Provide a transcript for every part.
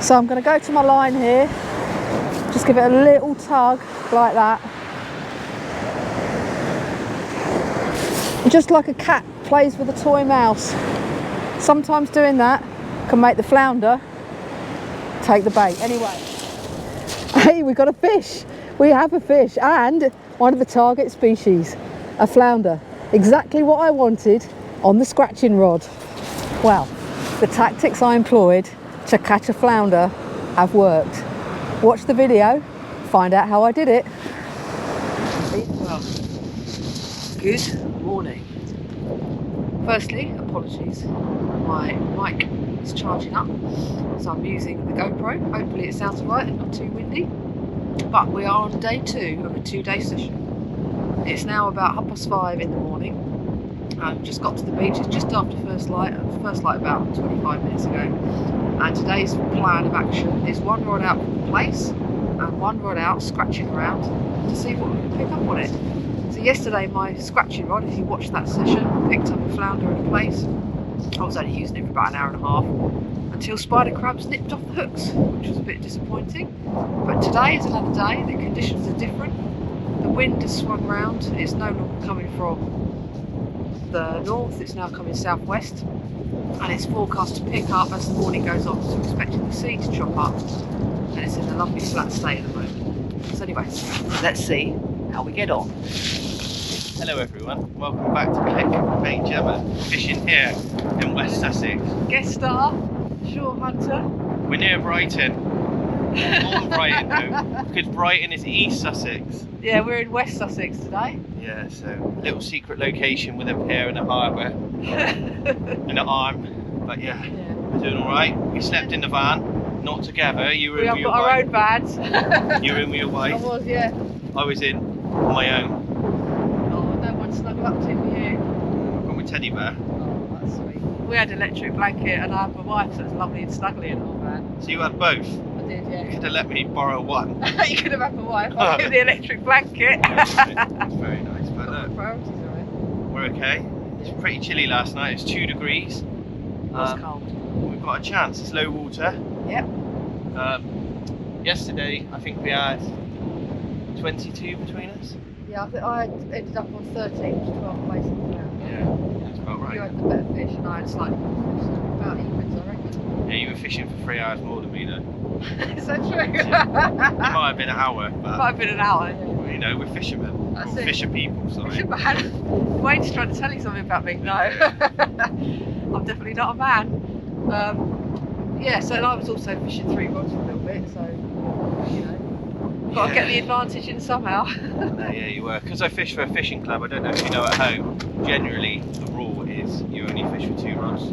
So I'm going to go to my line here, just give it a little tug like that. Just like a cat plays with a toy mouse. Sometimes doing that can make the flounder take the bait. Anyway, hey, we got a fish. We have a fish, and one of the target species, a flounder. Exactly what I wanted on the scratching rod. Well, the tactics I employed to catch a flounder have worked. Watch the video, find out how I did it. Well, good morning. Firstly, apologies. My mic is charging up, so I'm using the GoPro. Hopefully it sounds right and not too windy. But we are on day 2 of a 2-day session. It's now about 5:30 in the morning. I've just got to the beach. It's just after first light about 25 minutes ago. And today's plan of action is one rod out from the Plaice and one rod out scratching around to see what we can pick up on it. So yesterday my scratching rod, if you watched that session, picked up a flounder and a Plaice. I was only using it for about an hour and a half until spider crabs nipped off the hooks, which was a bit disappointing. But today is another day. The conditions are different. The wind has swung round. It's no longer coming from the north, it's now coming southwest, and it's forecast to pick up as the morning goes on. So we're expecting the sea to chop up, and it's in a lovely flat state at the moment. So anyway, let's see how we get on. Hello everyone, welcome back to Click. Mate Gemma, fishing here in West Sussex. Guest star, shore hunter. We're near Brighton. On Brighton though, because Brighton is East Sussex. Yeah, we're in West Sussex today. Yeah, so little secret location with a pier and a harbour and an arm. But yeah, we're doing alright. We slept in the van, not together. You were in with your wife. We have got our own vans. You were in with your wife. I was, yeah. I was in on my own. Oh, no one snuggled up to you. I've got my teddy bear. Oh, that's sweet. We had an electric blanket and I had my wife, so it's lovely and snuggly in our van. So you had both? Did, yeah. You could have let me borrow one. You could have had my wife. I'll give the electric blanket. That's very nice. But look, priorities are in. we're okay. It's pretty chilly last night. It's 2 degrees. It's cold. We've got a chance. It's low water. Yep. Yesterday, I think we had 22 between us. Yeah, I think I ended up on 13 to 12 places around. Yeah, that's about right. You had the better fish and I had slightly more fish. So about evens, I reckon. Yeah, you were fishing for 3 hours more than me though. Is that true? Yeah. It might have been an hour, but Might have been an hour. Yeah. you know, we're fishermen. That's Or it. fisher people, sorry. Fisherman. Wayne's trying to tell you something about me. No, I'm definitely not a man. Yeah, so I was also fishing 3 rods for a little bit, so you know, got to get the advantage in somehow. No, yeah, you were. Because I fish for a fishing club, I don't know if you know at home, generally the rule is you only fish with 2 rods.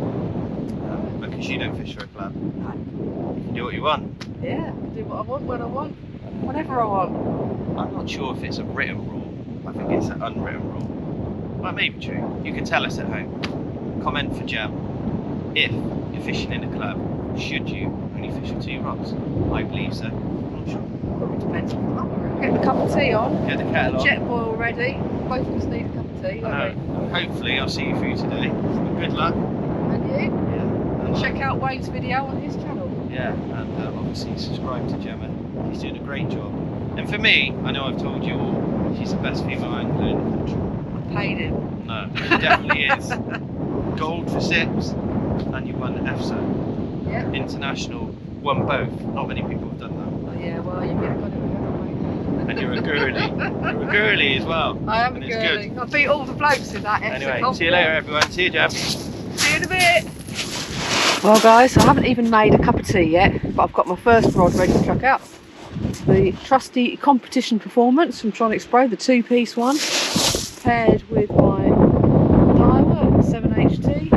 Because you don't fish for a club. You can do what you want. Yeah, I can do what I want, when I want, whenever I want. I'm not sure if it's a written rule. I think it's an unwritten rule. Well, it may be true. You can tell us at home. Comment for Gem. If you're fishing in a club, should you only fish with 2 rods? I believe so. I'm not sure. Probably depends on the we're getting a cup of tea on. Get the kettle on. Jet boil ready. Both of us need a cup of tea, don't we? Hopefully I'll see you through today. But good luck. And you? Yeah. And check out Wayne's video on his channel. Yeah, and obviously subscribe to Gemma. She's doing a great job. And for me, I know I've told you all, she's the best female angler in the country. I paid him. No, she definitely is. Gold for Sips, and you won the EFSA. Yep. International, won both. Not many people have done Oh, yeah, well, you've got it, haven't that. And you're a girly. You're a girly as well. I am a and it's girly. good. I beat all the blokes in that EFSA Anyway, comp. see you later everyone. See you, Gem. See you in a bit. Well guys, I haven't even made a cup of tea yet, but I've got my first rod ready to chuck out. The trusty Competition Performance from Tronics Pro, the 2-piece one, paired with my Daiwa 7HT,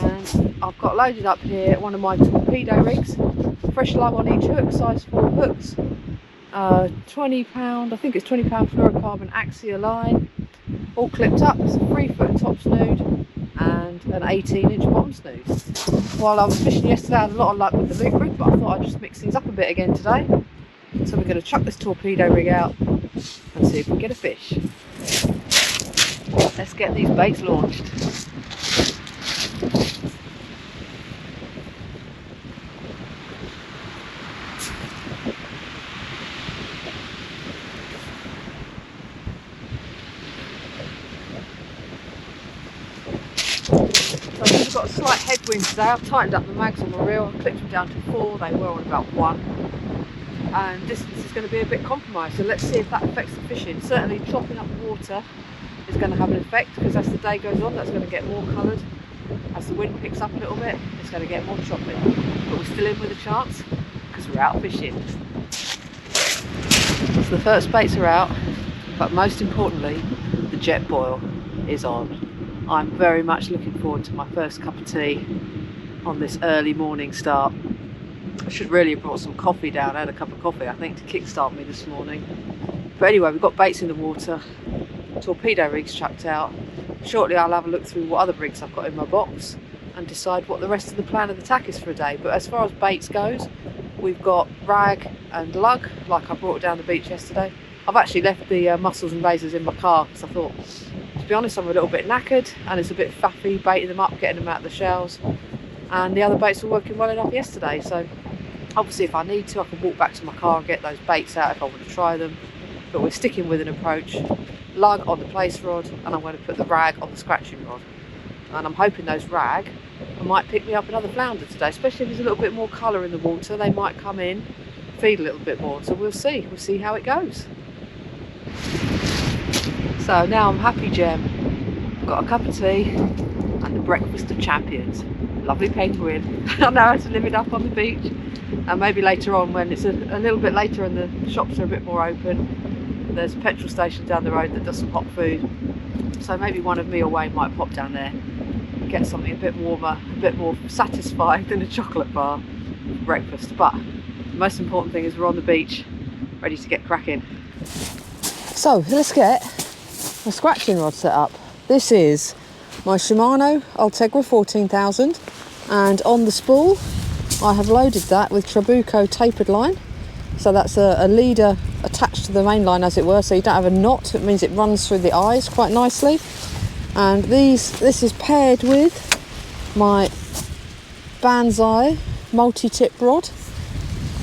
and I've got loaded up here one of my torpedo rigs, fresh lug on each hook, size 4 hooks, £20, I think it's £20 fluorocarbon Axia line, all clipped up. It's a 3-foot top snood and an 18-inch bottom snood. While I was fishing yesterday, I had a lot of luck with the loop rig, but I thought I'd just mix things up a bit again today. So we're going to chuck this torpedo rig out and see if we get a fish. Let's get these baits launched. got a slight headwind today. I've tightened up the mags on my reel. I clipped them down to 4. They were on about 1. And distance is going to be a bit compromised. So let's see if that affects the fishing. Certainly chopping up the water is going to have an effect, because as the day goes on, that's going to get more coloured. As the wind picks up a little bit, it's going to get more choppy. But we're still in with a chance because we're out fishing. So the first baits are out, but most importantly, the jet boil is on. I'm very much looking forward to my first cup of tea on this early morning start. I should really have brought some coffee down. I had a cup of coffee, I think, to kickstart me this morning. But anyway, we've got baits in the water, torpedo rigs chucked out. Shortly I'll have a look through what other rigs I've got in my box and decide what the rest of the plan of attack is for a day. But as far as baits goes, we've got rag and lug, like I brought down the beach yesterday. I've actually left the mussels and razors in my car because I thought, to be honest, I'm a little bit knackered and it's a bit faffy baiting them up, getting them out of the shells. And the other baits were working well enough yesterday, so obviously if I need to, I can walk back to my car and get those baits out if I want to try them. But we're sticking with an approach. Lug on the Plaice rod, and I'm going to put the rag on the scratching rod. And I'm hoping those rag might pick me up another flounder today, especially if there's a little bit more colour in the water. They might come in, feed a little bit more. So we'll see how it goes. So now I'm happy, Jem. I've got a cup of tea and the breakfast of champions. Lovely penguin. I know how to live it up on the beach. And maybe later on, when it's a little bit later and the shops are a bit more open, there's a petrol station down the road that does some hot food. So maybe one of me or Wayne might pop down there and get something a bit warmer, a bit more satisfying than a chocolate bar for breakfast. But the most important thing is we're on the beach, ready to get cracking. So let's get my scratching rod set up. This is my Shimano Ultegra 14,000, and on the spool I have loaded that with Trabuco tapered line. So that's a leader attached to the main line, as it were, so you don't have a knot. It means it runs through the eyes quite nicely. And this is paired with my Banzai multi-tip rod,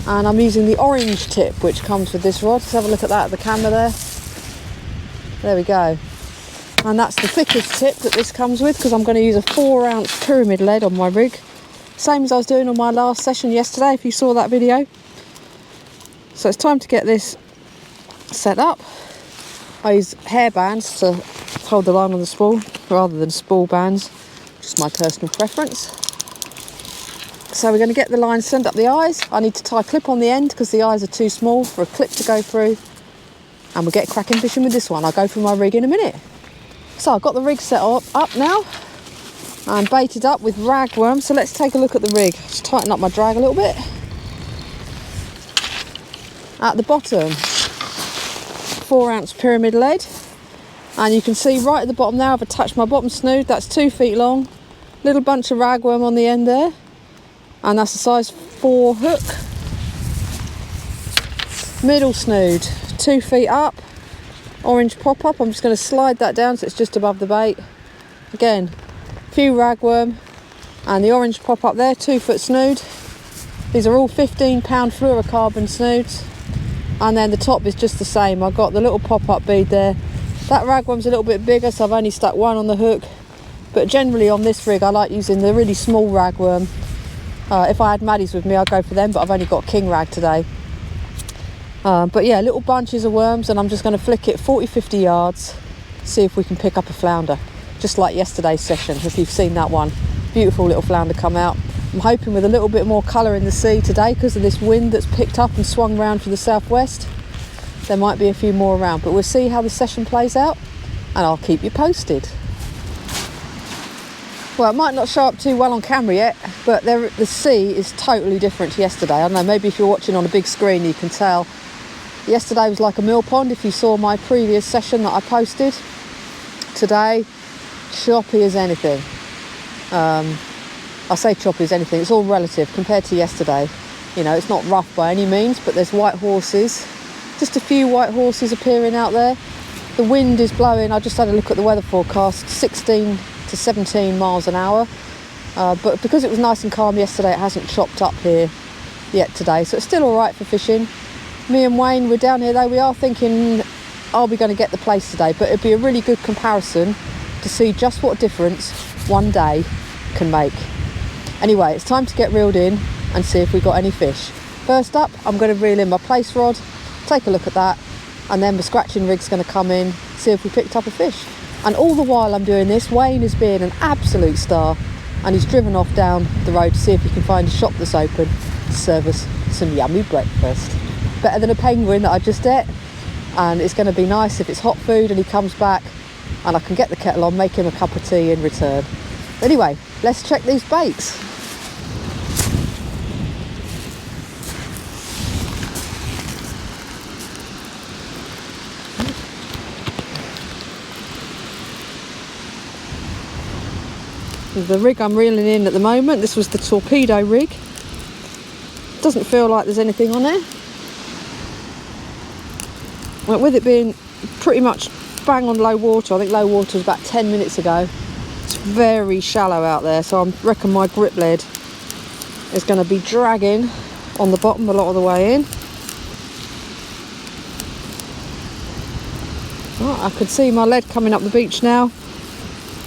and I'm using the orange tip which comes with this rod. Let's have a look at that at the camera there. There we go. And that's the thickest tip that this comes with, because I'm going to use a 4-ounce pyramid lead on my rig, same as I was doing on my last session yesterday, if you saw that video. So it's time to get this set up. I use hair bands to hold the line on the spool rather than spool bands, just my personal preference. So we're going to get the line sent up the eyes. I need to tie a clip on the end because the eyes are too small for a clip to go through, and we'll get cracking fishing with this one. I'll go through my rig in a minute. So I've got the rig set up now. I'm baited up with ragworm, so let's take a look at the rig. Just tighten up my drag a little bit. At the bottom, 4-ounce pyramid lead, and you can see right at the bottom now I've attached my bottom snood. That's 2 feet long, little bunch of ragworm on the end there, and that's a size 4 hook. Middle snood, 2 feet up, orange pop up. I'm just going to slide that down so it's just above the bait. Again, a few ragworm, and the orange pop up there, 2 foot snood. These are all 15-pound fluorocarbon snoods. And then the top is just the same. I've got the little pop-up bead there. That ragworm's a little bit bigger, so I've only stuck one on the hook. But generally on this rig, I like using the really small ragworm. If I had maddies with me, I'd go for them, but I've only got a king rag today. But yeah, little bunches of worms, and I'm just going to flick it 40-50 yards, see if we can pick up a flounder. Just like yesterday's session, if you've seen that one. Beautiful little flounder come out. I'm hoping with a little bit more colour in the sea today, because of this wind that's picked up and swung round to the southwest, there might be a few more around. But we'll see how the session plays out, and I'll keep you posted. Well, it might not show up too well on camera yet, but the sea is totally different to yesterday. I don't know, maybe if you're watching on a big screen you can tell. Yesterday was like a mill pond, if you saw my previous session that I posted. Today, choppy as anything. I say choppy as anything, it's all relative compared to yesterday. You know, it's not rough by any means, but there's white horses. Just a few white horses appearing out there. The wind is blowing, I just had a look at the weather forecast, 16 to 17 miles an hour. But because it was nice and calm yesterday, it hasn't chopped up here yet today. So it's still all right for fishing. Me and Wayne, we're down here though, we are thinking, are we going to get the Plaice today? But it'd be a really good comparison to see just what difference one day can make. Anyway, it's time to get reeled in and see if we got any fish. First up, I'm going to reel in my Plaice rod, take a look at that, and then the scratching rig's going to come in, see if we picked up a fish. And all the while I'm doing this, Wayne is being an absolute star, and he's driven off down the road to see if he can find a shop that's open to serve us some yummy breakfast. Better than a penguin that I just ate, and it's going to be nice if it's hot food and he comes back and I can get the kettle on, make him a cup of tea in return. Anyway, let's check these baits. The rig I'm reeling in at the moment, this was the torpedo rig. Doesn't feel like there's anything on there. Well, with it being pretty much bang on low water, I think low water was about 10 minutes ago. It's very shallow out there, so I reckon my grip lead is going to be dragging on the bottom a lot of the way in. Well, I could see my lead coming up the beach now.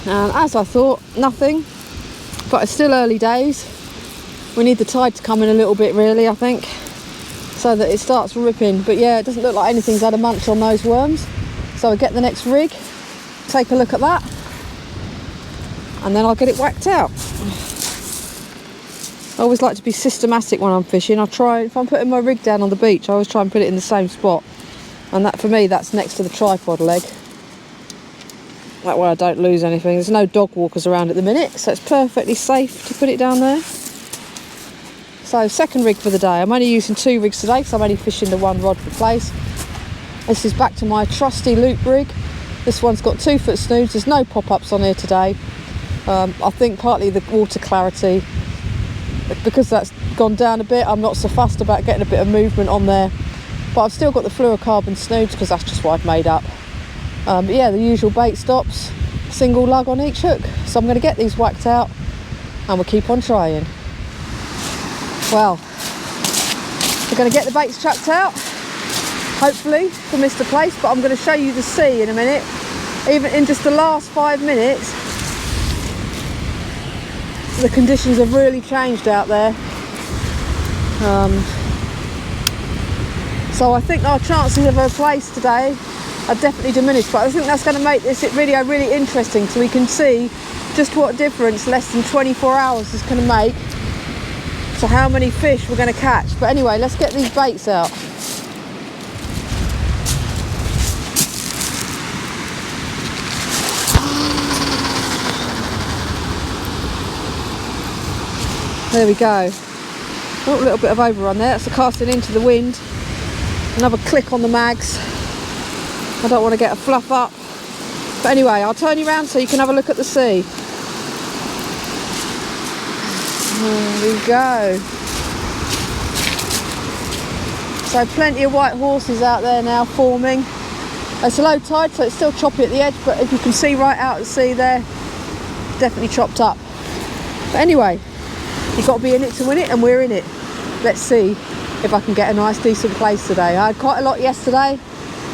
And as I thought, nothing, but it's still early days. We need the tide to come in a little bit really, I think, so that it starts ripping. But yeah, it doesn't look like anything's had a munch on those worms. So I'll get the next rig, take a look at that, and then I'll get it whacked out. I always like to be systematic when I'm fishing. I try, if I'm putting my rig down on the beach, I always try and put it in the same spot. And that, for me, that's next to the tripod leg. That way I don't lose anything. There's no dog walkers around at the minute, so it's perfectly safe to put it down there. So second rig for the day. I'm only using 2 rigs today because I'm only fishing the one rod for Plaice. This is back to my trusty loop rig. This one's got 2-foot snoods. There's no pop-ups on here today. I think partly the water clarity, because that's gone down a bit, I'm not so fussed about getting a bit of movement on there. But I've still got the fluorocarbon snoods because that's just what I've made up. But yeah, the usual bait stops, single lug on each hook. So I'm going to get these whacked out and we'll keep on trying. Well, we're going to get the baits chucked out, hopefully for Mr. Plaice, but I'm going to show you the sea in a minute. Even in just the last 5 minutes, the conditions have really changed out there. So I think our chances of a Plaice today are definitely diminished, but I think that's going to make this video really interesting, so we can see just what difference less than 24 hours is going to make to how many fish we're going to catch. But anyway, let's get these baits out. There we go. Oh, a little bit of overrun there. That's a casting into the wind. Another click on the mags. I don't want to get a fluff up. But anyway, I'll turn you around so you can have a look at the sea. There we go. So plenty of white horses out there now forming. It's a low tide, so it's still choppy at the edge, but if you can see right out at sea there, definitely chopped up. But anyway, you've got to be in it to win it, and we're in it. Let's see if I can get a nice decent Plaice today. I had quite a lot yesterday,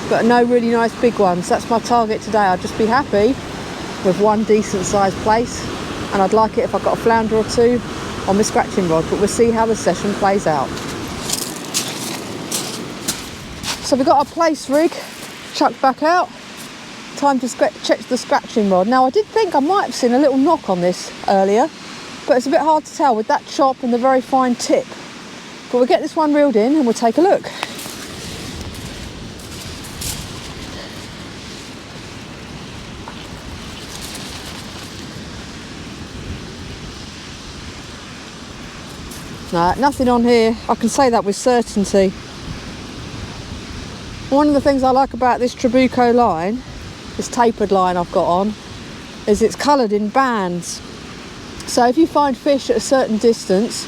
but no really nice big ones. That's my target today. I'd just be happy with one decent sized Plaice, and I'd like it if I got a flounder or 2 on my scratching rod, but we'll see how the session plays out. So we've got our Plaice rig chucked back out. Time to check the scratching rod. Now I did think I might have seen a little knock on this earlier, but it's a bit hard to tell with that chop and the very fine tip. But we'll get this one reeled in and we'll take a look. No, nothing on here. I can say that with certainty. One of the things I like about this Trabuco line, this tapered line I've got on, is it's coloured in bands. So if you find fish at a certain distance,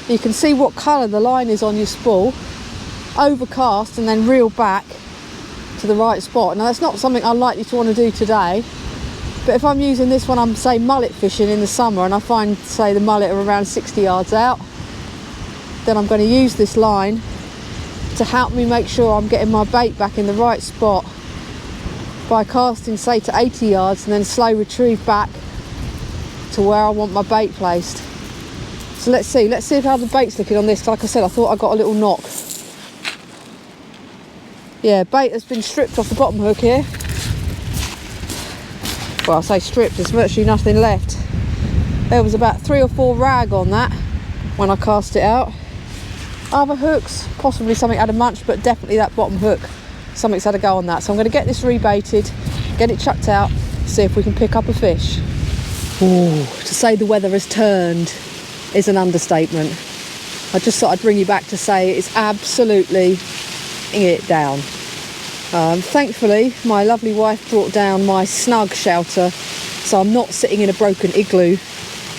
you can see what colour the line is on your spool, overcast and then reel back to the right spot. Now that's not something I'm likely to want to do today, but if I'm using this when I'm, say, mullet fishing in the summer and I find, say, the mullet are around 60 yards out, then I'm going to use this line to help me make sure I'm getting my bait back in the right spot by casting, say, to 80 yards and then slow retrieve back to to where I want my bait placed. So let's see how the bait's looking on this. Like I said, I thought I got a little knock. Yeah, bait has been stripped off the bottom hook here. Well, I say stripped, there's virtually nothing left. There was about 3 or 4 rag on that when I cast it out. Other hooks, possibly something had a munch, but definitely that bottom hook, something's had a go on that. So I'm going to get this rebaited, get it chucked out, see if we can pick up a fish. Ooh, to say the weather has turned is an understatement. I just thought I'd bring you back to say it's absolutely it down. Thankfully, my lovely wife brought down my snug shelter, so I'm not sitting in a broken igloo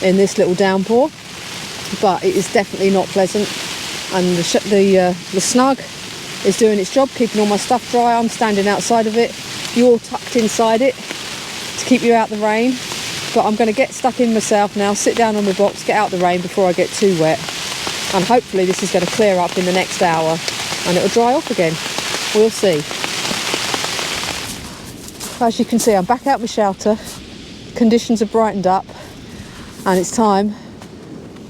in this little downpour, but it is definitely not pleasant. And the snug is doing its job, keeping all my stuff dry. I'm standing outside of it. You're tucked inside it to keep you out the rain. But I'm going to get stuck in myself now, sit down on my box, get out the rain before I get too wet. And hopefully this is going to clear up in the next hour and it'll dry off again. We'll see. As you can see, I'm back out my shelter. Conditions have brightened up and it's time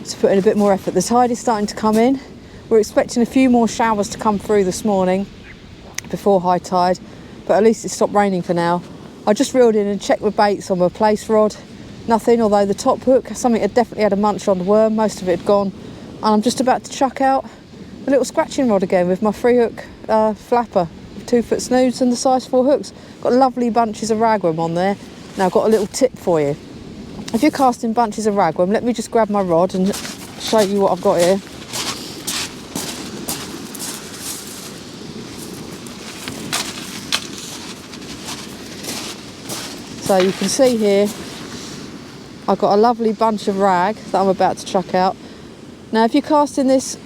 to put in a bit more effort. The tide is starting to come in. We're expecting a few more showers to come through this morning before high tide, but at least it's stopped raining for now. I just reeled in and checked the baits on my Plaice rod. Nothing, although the top hook, something had definitely had a munch on the worm, most of it had gone. And I'm just about to chuck out a little scratching rod again with my 3-hook flapper, 2-foot snoods and the size 4 hooks. Got lovely bunches of ragworm on there. Now I've got a little tip for you. If you're casting bunches of ragworm, let me just grab my rod and show you what I've got here. So you can see here, I've got a lovely bunch of rag that I'm about to chuck out. Now if you're casting this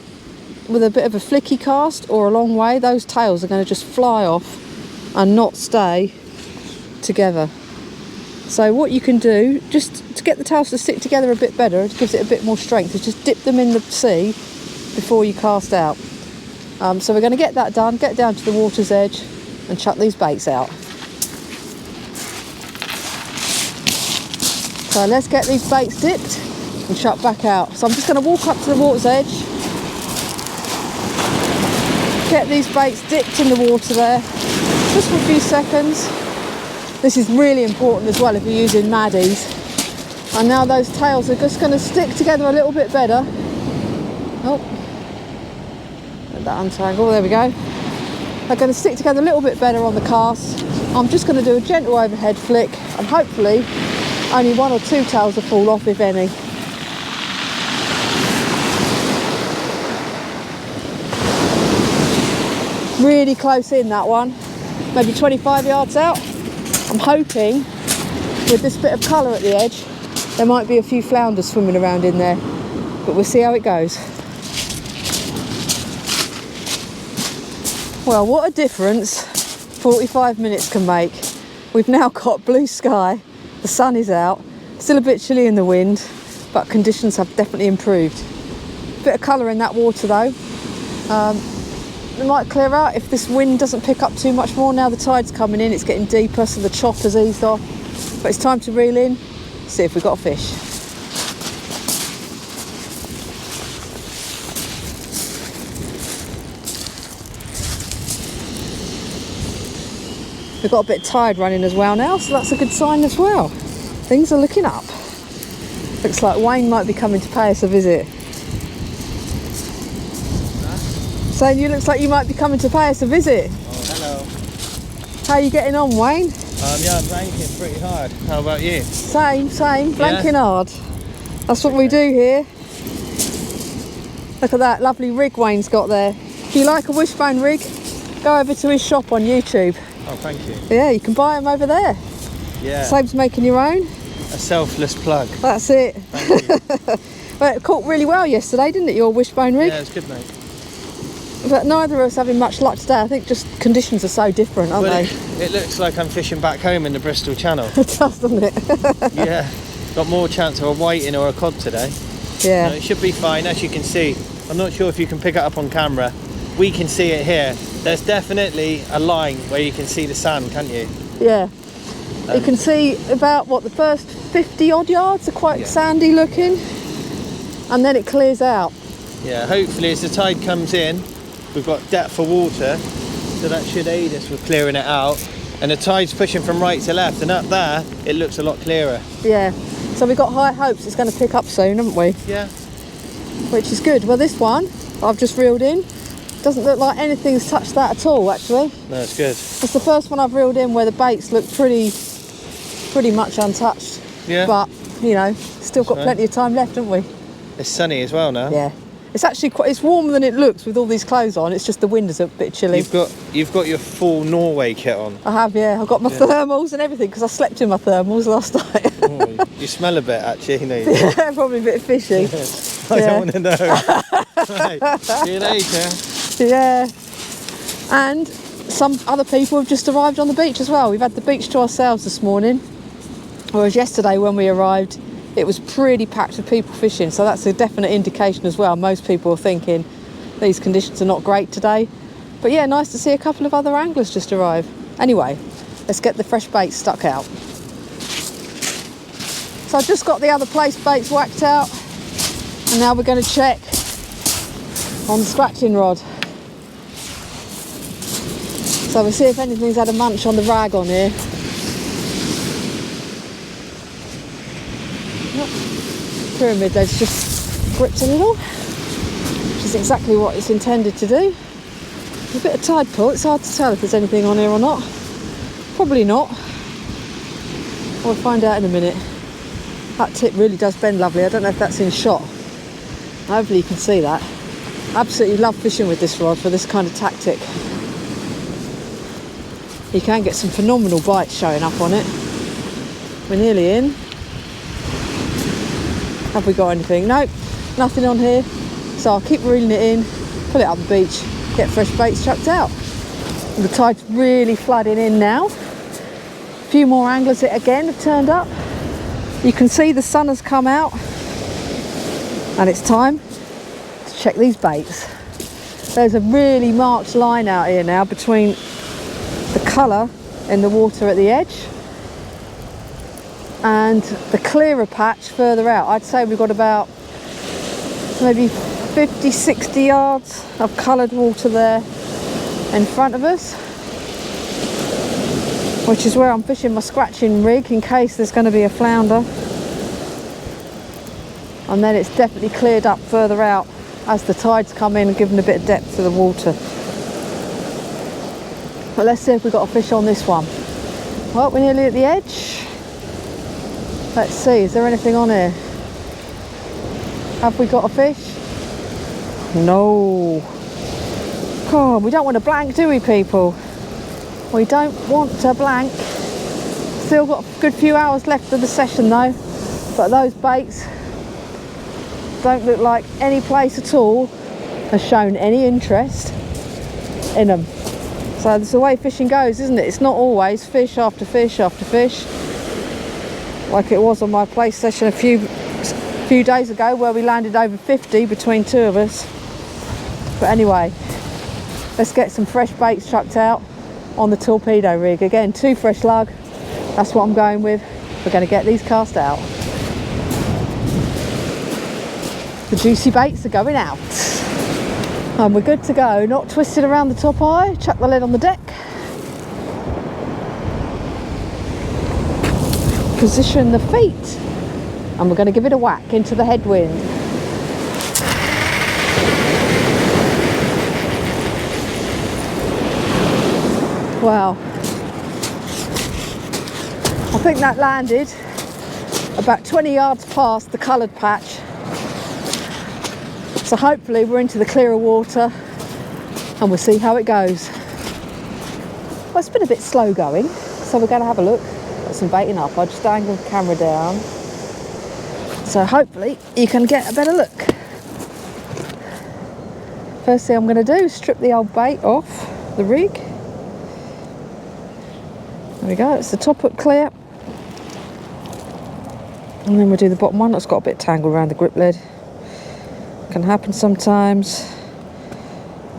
with a bit of a flicky cast or a long way, those tails are going to just fly off and not stay together. So what you can do, just to get the tails to stick together a bit better, it gives it a bit more strength, is just dip them in the sea before you cast out. So we're going to get that done, get down to the water's edge and chuck these baits out. So let's get these baits dipped and chuck back out. So I'm just going to walk up to the water's edge, get these baits dipped in the water there, just for a few seconds. This is really important as well if you're using maddies. And now those tails are just going to stick together a little bit better. Oh, let that untangle, there we go. They're going to stick together a little bit better on the cast. I'm just going to do a gentle overhead flick and hopefully only 1 or 2 tails will fall off, if any. Really close in, that one. Maybe 25 yards out. I'm hoping with this bit of colour at the edge there might be a few flounders swimming around in there, but we'll see how it goes. Well, what a difference 45 minutes can make. We've now got blue sky, the sun is out, still a bit chilly in the wind, but conditions have definitely improved. Bit of colour in that water though. It might clear out if this wind doesn't pick up too much more. Now the tide's coming in, it's getting deeper, so the chop has eased off. But it's time to reel in, see if we've got a fish. We've got a bit of tide running as well now, so that's a good sign as well. Things are looking up. Looks like Wayne might be coming to pay us a visit. Saying you looks like you might be coming to pay us a visit. Oh, hello. How are you getting on, Wayne? Yeah, I'm blanking pretty hard. How about you? Same, blanking hard. That's what we do here. Look at that lovely rig Wayne's got there. If you like a wishbone rig, go over to his shop on YouTube. Oh, thank you. Yeah, you can buy them over there. Yeah. Saves making your own. A selfless plug. That's it. Thank you. Well, it caught really well yesterday, didn't it, your wishbone rig? Yeah, it's good, mate. But neither of us having much luck today. I think just conditions are so different, aren't they? It looks like I'm fishing back home in the Bristol Channel. It does, doesn't it? Yeah. Got more chance of a whiting or a cod today. Yeah. No, it should be fine, as you can see. I'm not sure if you can pick it up on camera. We can see it here. There's definitely a line where you can see the sand, can't you? Yeah. You can see about, what, the first 50 odd yards are quite sandy looking, and then it clears out. Yeah, hopefully as the tide comes in, we've got depth of water, so that should aid us with clearing it out. And the tide's pushing from right to left, and up there, it looks a lot clearer. Yeah, so we've got high hopes it's going to pick up soon, haven't we? Yeah. Which is good. Well, this one I've just reeled in doesn't look like anything's touched that at all, actually. No, it's good. It's the first one I've reeled in where the baits look pretty much untouched. Yeah. But, you know, still got plenty of time left, haven't we? It's sunny as well now. Yeah. It's actually it's warmer than it looks with all these clothes on. It's just the wind is a bit chilly. You've got your full Norway kit on. I have, yeah. I've got my thermals and everything because I slept in my thermals last night. Oh, you smell a bit, actually. You know, Yeah, probably a bit fishy. I don't want to know. Right. See you later. Yeah. And some other people have just arrived on the beach as well. We've had the beach to ourselves this morning. Whereas yesterday when we arrived, it was pretty packed with people fishing. So that's a definite indication as well. Most people are thinking these conditions are not great today. But yeah, nice to see a couple of other anglers just arrive. Anyway, let's get the fresh baits stuck out. So I've just got the other Plaice baits whacked out. And now we're going to check on the scratching rod. So we'll see if anything's had a munch on the rag on here. Pyramid lead's just gripped a little, which is exactly what it's intended to do. A bit of tide pull, it's hard to tell if there's anything on here or not. Probably not. We'll find out in a minute. That tip really does bend lovely. I don't know if that's in shot. Hopefully you can see that. Absolutely love fishing with this rod for this kind of tactic. You can get some phenomenal bites showing up on it. We're nearly in. Have we got anything? Nope, nothing on here. So I'll keep reeling it in, pull it up the beach, get fresh baits chucked out. And the tide's really flooding in now. A few more anglers again have turned up. You can see the sun has come out. And it's time to check these baits. There's a really marked line out here now between the colour in the water at the edge and the clearer patch further out. I'd say we've got about maybe 50, 60 yards of coloured water there in front of us, which is where I'm fishing my scratching rig in case there's going to be a flounder. And then it's definitely cleared up further out as the tides come in and given a bit of depth to the water. But let's see if we've got a fish on this one. Well, we're nearly at the edge. Let's see, is there anything on here? Have we got a fish? No. Oh, we don't want to blank, do we, people? We don't want to blank. Still got a good few hours left of the session though. But those baits don't look like any place at all has shown any interest in them. So that's the way fishing goes, isn't it? It's not always fish after fish after fish, like it was on my Plaice session a few days ago where we landed over 50 between two of us. But anyway, let's get some fresh baits chucked out on the torpedo rig. Again, 2 fresh lug, that's what I'm going with. We're going to get these cast out. The juicy baits are going out. And we're good to go, not twisted around the top eye. Chuck the lead on the deck. Position the feet. And we're going to give it a whack into the headwind. Wow. I think that landed about 20 yards past the coloured patch. So hopefully we're into the clearer water and we'll see how it goes. Well, it's been a bit slow going, so we're going to have a look at some baiting up. I'll just angle the camera down so hopefully you can get a better look. First thing I'm going to do is strip the old bait off the rig. There we go, it's the top hook clear. And then we'll do the bottom one that's got a bit tangled around the grip lead. Can happen sometimes.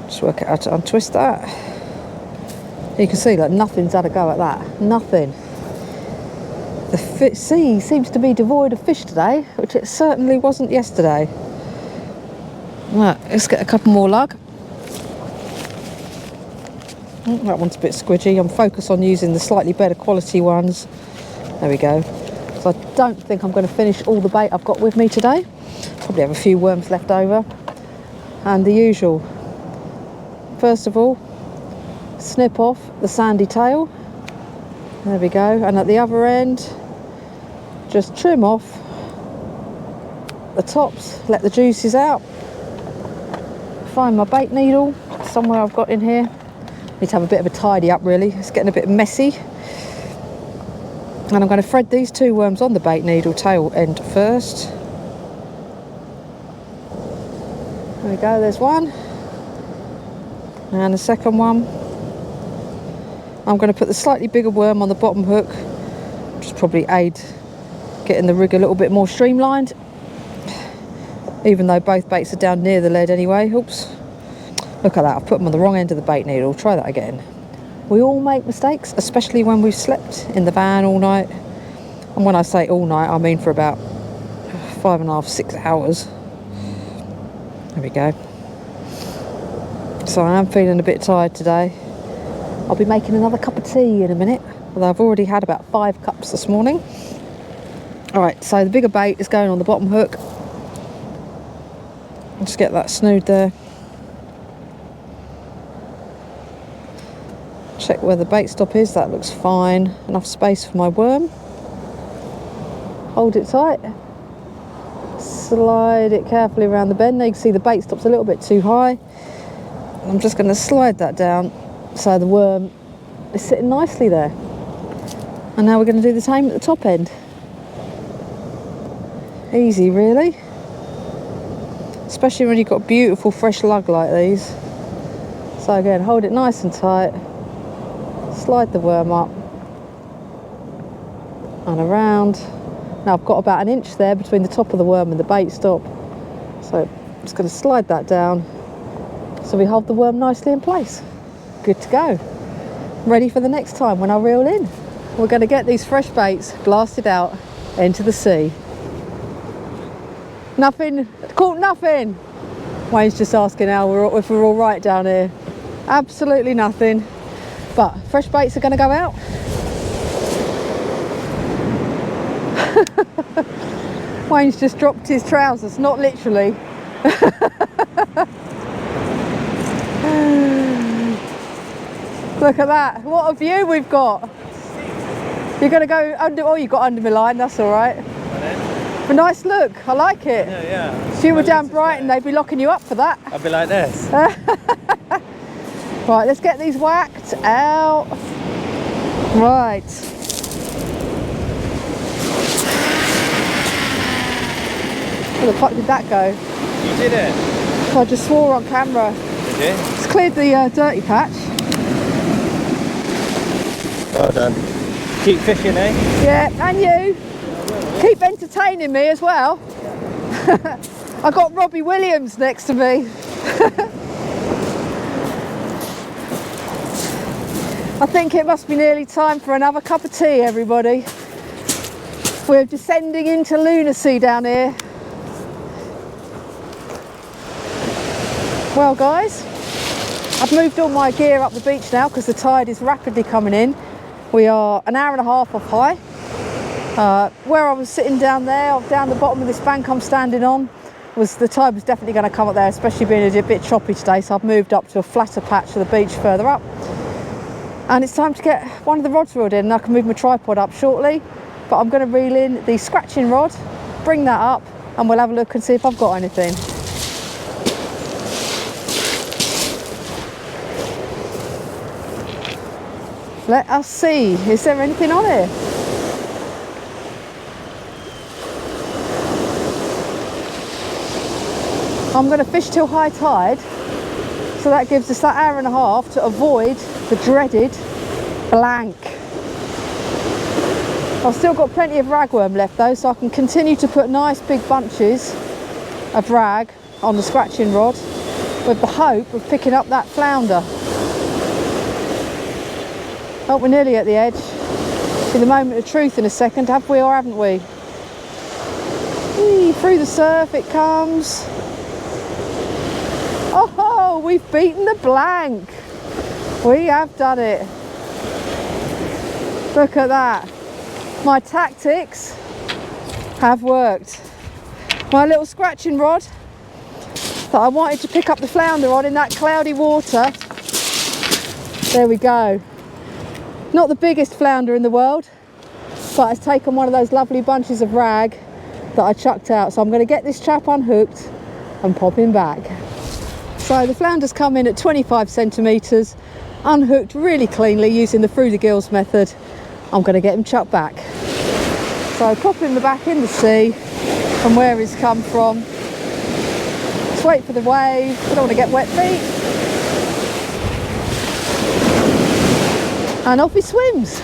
Just work out how to untwist that. You can see like nothing's had a go at that. Nothing. The sea seems to be devoid of fish today, which it certainly wasn't yesterday. Right, let's get a couple more lug. Oh, that one's a bit squidgy. I'm focused on using the slightly better quality ones. There we go. So I don't think I'm going to finish all the bait I've got with me today. Probably have a few worms left over. And the usual. First of all, snip off the sandy tail. There we go. And at the other end, just trim off the tops, let the juices out. Find my bait needle somewhere I've got in here. Need to have a bit of a tidy up really, it's getting a bit messy. And I'm going to thread these 2 worms on the bait needle tail end first. There we go, there's one. And the second one. I'm going to put the slightly bigger worm on the bottom hook, just probably aid getting the rig a little bit more streamlined. Even though both baits are down near the lead anyway. Oops. Look at that, I've put them on the wrong end of the bait needle. Try that again. We all make mistakes, especially when we've slept in the van all night. And when I say all night, I mean for about 5.5, 6 hours. There we go. So I am feeling a bit tired today. I'll be making another cup of tea in a minute, although I've already had about 5 cups this morning. Alright, so the bigger bait is going on the bottom hook. I'll just get that snood there. Check where the bait stop is, that looks fine. Enough space for my worm. Hold it tight. Slide it carefully around the bend. Now you can see the bait stop's a little bit too high. I'm just going to slide that down so the worm is sitting nicely there. And now we're going to do the same at the top end. Easy really. Especially when you've got beautiful fresh lug like these. So again, hold it nice and tight. Slide the worm up and around. Now I've got about 1 inch there between the top of the worm and the bait stop. So I'm just going to slide that down so we hold the worm nicely in place. Good to go. Ready for the next time when I reel in. We're going to get these fresh baits blasted out into the sea. Nothing, caught nothing. Wayne's just asking if we're all right down here. Absolutely nothing. But fresh baits are going to go out. Wayne's just dropped his trousers, not literally. Look at that, what a view we've got. You're going to go under, oh you got under my line, that's all right. A nice look, I like it. Yeah. If you were down Brighton, they'd be locking you up for that. I'd be like this. Right, let's get these whacked out. Right. Where the fuck did that go? You did it. I just swore on camera. Did you? It's cleared the dirty patch. Well done. Keep fishing, eh? Yeah, and you. Keep entertaining me as well. I got Robbie Williams next to me. I think it must be nearly time for another cup of tea, everybody. We're descending into lunacy down here. Well guys, I've moved all my gear up the beach now because the tide is rapidly coming in. We are 1.5 hours off high. Where I was sitting down there, down the bottom of this bank I'm standing on, the tide was definitely going to come up there, especially being a bit choppy today, so I've moved up to a flatter patch of the beach further up. And it's time to get one of the rods reeled in, and I can move my tripod up shortly. But I'm going to reel in the scratching rod, bring that up, and we'll have a look and see if I've got anything. Let us see, is there anything on here? I'm going to fish till high tide, so that gives us that 1.5 hours to avoid the dreaded blank. I've still got plenty of ragworm left though, so I can continue to put nice big bunches of rag on the scratching rod with the hope of picking up that flounder. Oh, we're nearly at the edge. Be the moment of truth in a second, have we or haven't we? Whee, through the surf it comes. Oh, we've beaten the blank. We have done it. Look at that. My tactics have worked. My little scratching rod that I wanted to pick up the flounder on in that cloudy water. There we go. Not the biggest flounder in the world, but it's taken one of those lovely bunches of rag that I chucked out. So I'm going to get this chap unhooked and pop him back. So the flounders come in at 25 centimetres, unhooked really cleanly using the through the gills method. I'm going to get him chucked back. So pop him back in the sea from where he's come from. Just wait for the wave. I don't want to get wet feet. And off he swims.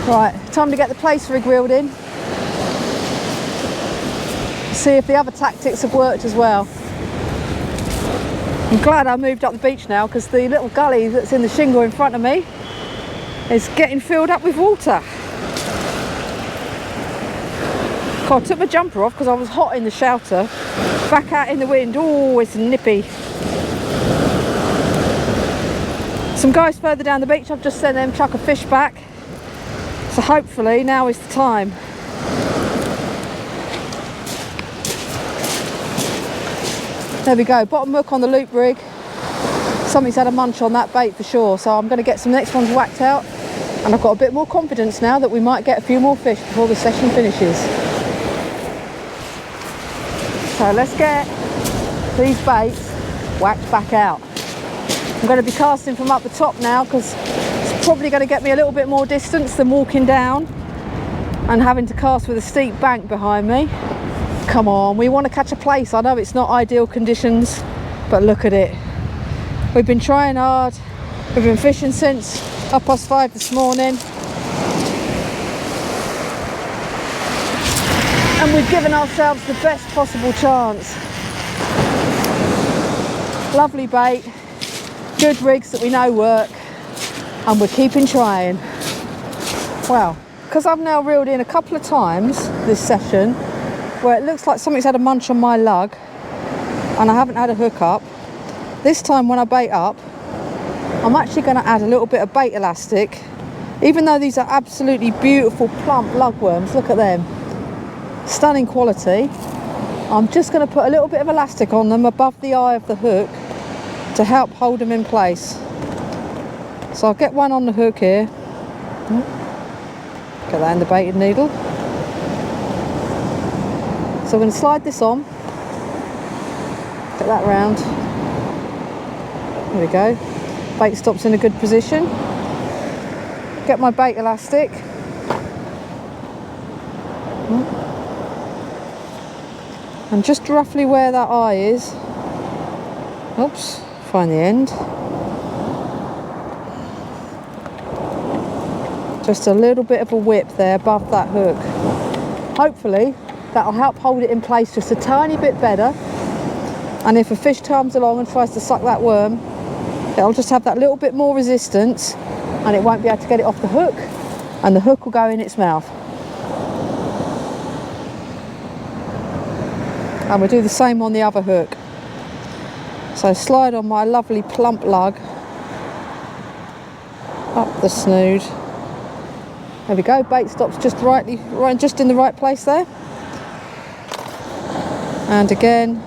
Right, time to get the Plaice rig wheeled in. See if the other tactics have worked as well. I'm glad I moved up the beach now because the little gully that's in the shingle in front of me is getting filled up with water. God, I took my jumper off because I was hot in the shelter. Back out in the wind, oh, it's nippy. Some guys further down the beach, I've just sent them chuck a fish back. So hopefully now is the time. There we go, bottom hook on the loop rig. Somebody's had a munch on that bait for sure, so I'm going to get some next ones whacked out, and I've got a bit more confidence now that we might get a few more fish before the session finishes. So let's get these baits whacked back out. I'm going to be casting from up the top now because it's probably going to get me a little bit more distance than walking down and having to cast with a steep bank behind me. Come on, we want to catch a Plaice. I know it's not ideal conditions, but look at it. We've been trying hard. We've been fishing since 5:30 this morning. And we've given ourselves the best possible chance. Lovely bait, good rigs that we know work, and we're keeping trying. Well, because I've now reeled in a couple of times this session, where it looks like something's had a munch on my lug and I haven't had a hook up. This time when I bait up, I'm actually going to add a little bit of bait elastic. Even though these are absolutely beautiful plump lugworms, look at them, stunning quality, I'm just going to put a little bit of elastic on them above the eye of the hook to help hold them in place. So I'll get one on the hook here, get that in the baited needle. So I'm going to slide this on, get that round, there we go, bait stops in a good position, get my bait elastic, and just roughly where that eye is, oops, find the end, just a little bit of a whip there above that hook. Hopefully that'll help hold it in place just a tiny bit better, and if a fish comes along and tries to suck that worm, it'll just have that little bit more resistance and it won't be able to get it off the hook, and the hook will go in its mouth. And we'll do the same on the other hook. So slide on my lovely plump lug up the snood. There we go, bait stops just just in the right place there. And again,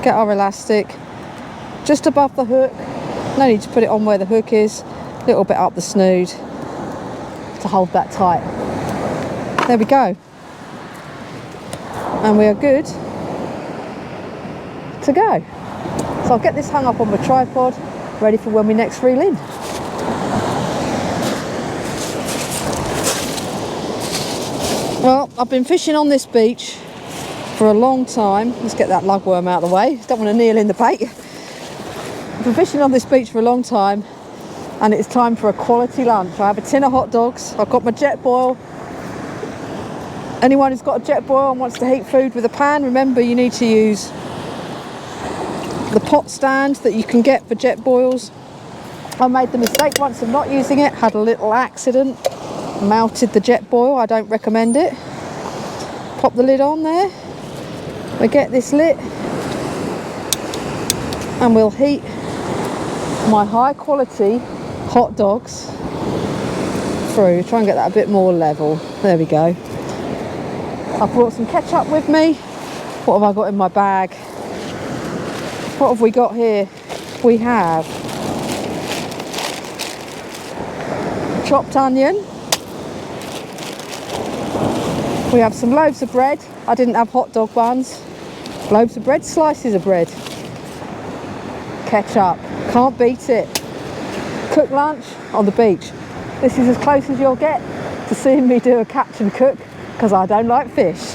get our elastic just above the hook. No need to put it on where the hook is, a little bit up the snood to hold that tight. There we go. And we are good to go. So I'll get this hung up on my tripod, ready for when we next reel in. Well, I've been fishing on this beach for a long time. Let's get that lugworm out of the way. Don't want to kneel in the bait. I've been fishing on this beach for a long time, and it's time for a quality lunch. I have a tin of hot dogs. I've got my jet boil. Anyone who's got a jet boil and wants to heat food with a pan, remember you need to use the pot stand that you can get for jet boils. I made the mistake once of not using it, had a little accident, melted the jet boil. I don't recommend it. Pop the lid on there. We get this lit and we'll heat my high quality hot dogs through. Try and get that a bit more level. There we go. I brought some ketchup with me. What have I got in my bag? What have we got here? We have chopped onion. We have some loaves of bread. I didn't have hot dog buns. Loaves of bread, slices of bread. Ketchup, can't beat it. Cook lunch on the beach. This is as close as you'll get to seeing me do a catch and cook, because I don't like fish.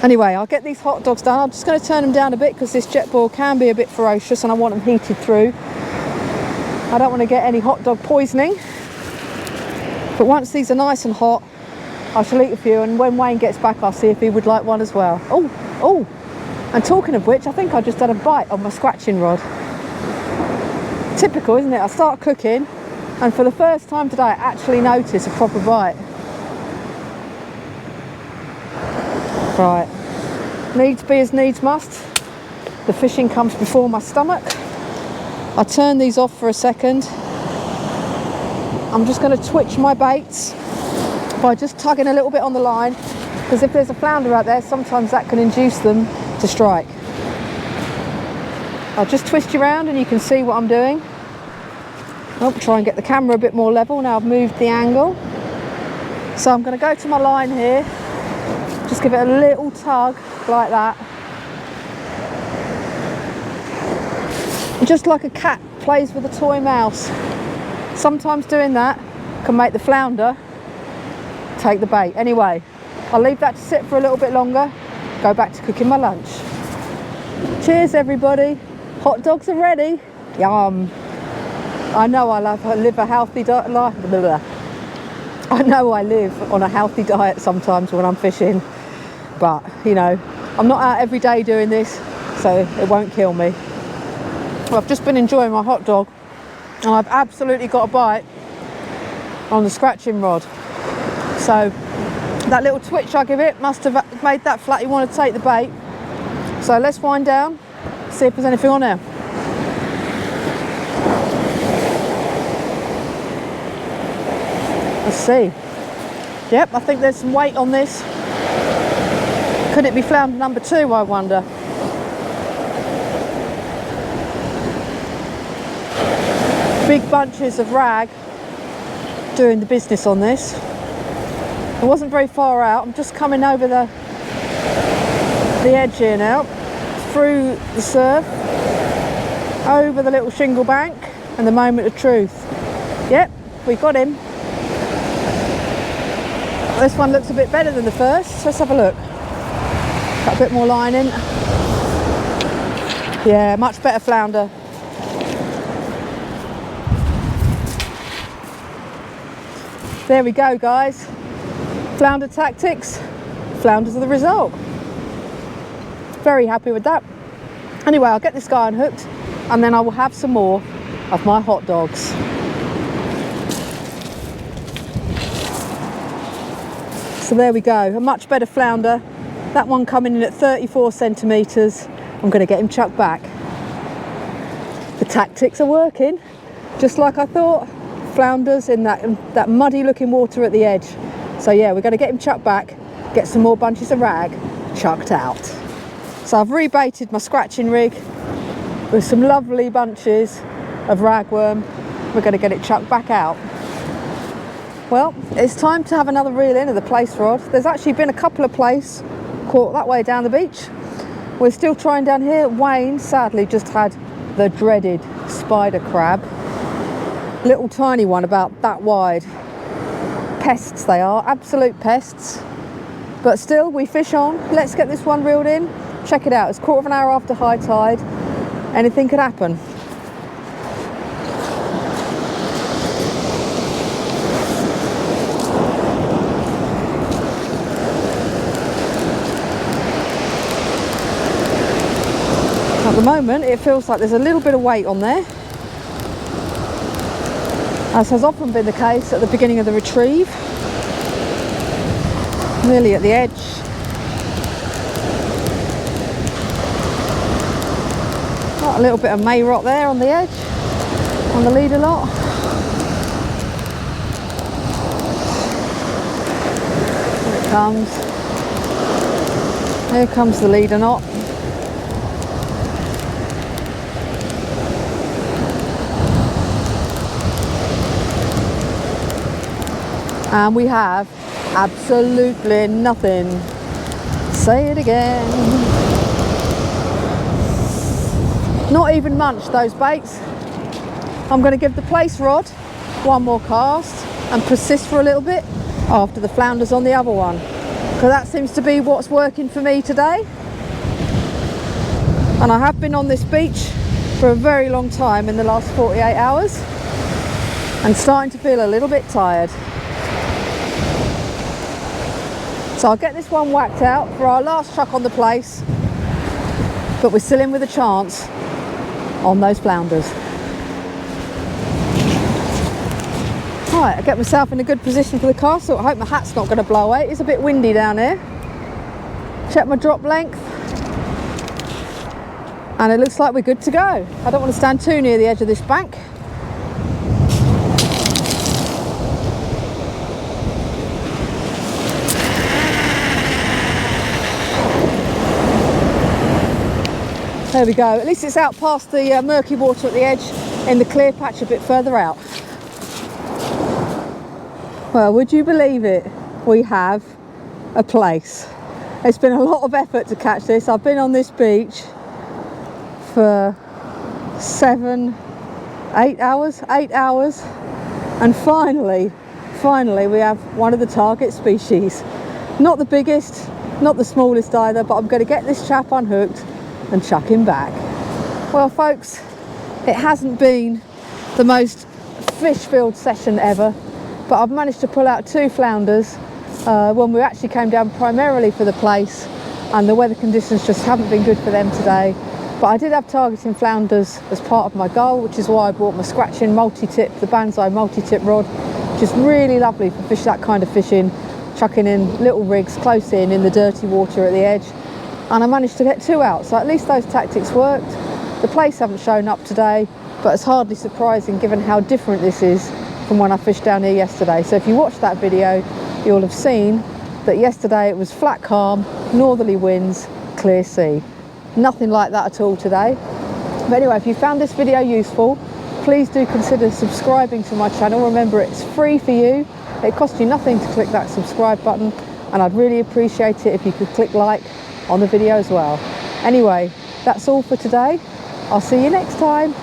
Anyway, I'll get these hot dogs done. I'm just going to turn them down a bit because this jet boil can be a bit ferocious and I want them heated through. I don't want to get any hot dog poisoning. But once these are nice and hot, I shall eat a few, and when Wayne gets back I'll see if he would like one as well. Oh, and talking of which, I think I just had a bite on my scratching rod. Typical, isn't it? I start cooking and for the first time today I actually notice a proper bite. Right, needs be as needs must. The fishing comes before my stomach. I'll turn these off for a second. I'm just going to twitch my baits by just tugging a little bit on the line, because if there's a flounder out there, sometimes that can induce them to strike. I'll just twist you around and you can see what I'm doing. Oh, try and get the camera a bit more level. Now I've moved the angle. So I'm going to go to my line here, just give it a little tug like that. Just like a cat plays with a toy mouse. Sometimes doing that can make the flounder take the bait. Anyway, I'll leave that to sit for a little bit longer, go back to cooking my lunch. Cheers everybody, hot dogs are ready. Yum. I know I live a healthy life. I know I live on a healthy diet sometimes when I'm fishing, but you know, I'm not out every day doing this, so it won't kill me. Well, I've just been enjoying my hot dog and I've absolutely got a bite on the scratching rod. So that little twitch I give it must have made that flatty want to take the bait. So let's wind down, see if there's anything on there. Let's see. Yep, I think there's some weight on this. Could it be flounder number 2, I wonder? Big bunches of rag doing the business on this. I wasn't very far out. I'm just coming over the edge here now, through the surf, over the little shingle bank, and the moment of truth. Yep, we got him. This one looks a bit better than the first. Let's have a look. Got a bit more line in. Yeah, much better flounder. There we go, guys. Flounder tactics, flounders are the result. Very happy with that. Anyway, I'll get this guy unhooked and then I will have some more of my hot dogs. So there we go, a much better flounder. That one coming in at 34 centimetres. I'm going to get him chucked back. The tactics are working, just like I thought. Flounders in that muddy looking water at the edge. So yeah, we're going to get him chucked back, get some more bunches of rag chucked out. So I've rebaited my scratching rig with some lovely bunches of ragworm. We're going to get it chucked back out. Well, it's time to have another reel in of the Plaice rod. There's actually been a couple of Plaice caught that way down the beach. We're still trying down here. Wayne sadly just had the dreaded spider crab. Little tiny one about that wide. Pests they are, absolute pests. But still, we fish on. Let's get this one reeled in. Check it out, it's 1/4 hour after high tide. Anything could happen. At the moment, it feels like there's a little bit of weight on there. As has often been the case at the beginning of the retrieve. Nearly at the edge. Got a little bit of may rot there on the edge, on the leader lot. Here it comes. Here comes the leader knot. And we have absolutely nothing. Say it again. Not even munched those baits. I'm going to give the Plaice rod one more cast and persist for a little bit after the flounders on the other one, because that seems to be what's working for me today. And I have been on this beach for a very long time in the last 48 hours and starting to feel a little bit tired. So I'll get this one whacked out for our last chuck on the Plaice, but we're still in with a chance on those flounders. Right, I get myself in a good position for the cast, so I hope my hat's not going to blow away. It's a bit windy down here. Check my drop length, and it looks like we're good to go. I don't want to stand too near the edge of this bank. There we go. At least it's out past the murky water at the edge in the clear patch a bit further out. Well, would you believe it? We have a Plaice. It's been a lot of effort to catch this. I've been on this beach for 8 hours, and finally we have one of the target species. Not the biggest, not the smallest either, but I'm going to get this chap unhooked and chuck him back. Well folks, it hasn't been the most fish-filled session ever, but I've managed to pull out 2 flounders when we actually came down primarily for the Plaice, and the weather conditions just haven't been good for them today. But I did have targeting flounders as part of my goal, which is why I bought my scratching multi-tip, the Banzai multi-tip rod, which is really lovely for that kind of fishing, chucking in little rigs close in the dirty water at the edge. And I managed to get 2 out, so at least those tactics worked. The Plaice haven't shown up today, but it's hardly surprising given how different this is from when I fished down here yesterday. So if you watched that video, you'll have seen that yesterday it was flat calm, northerly winds, clear sea. Nothing like that at all today. But anyway, if you found this video useful, please do consider subscribing to my channel. Remember, it's free for you. It costs you nothing to click that subscribe button, and I'd really appreciate it if you could click like on the video as well. Anyway, that's all for today. I'll see you next time.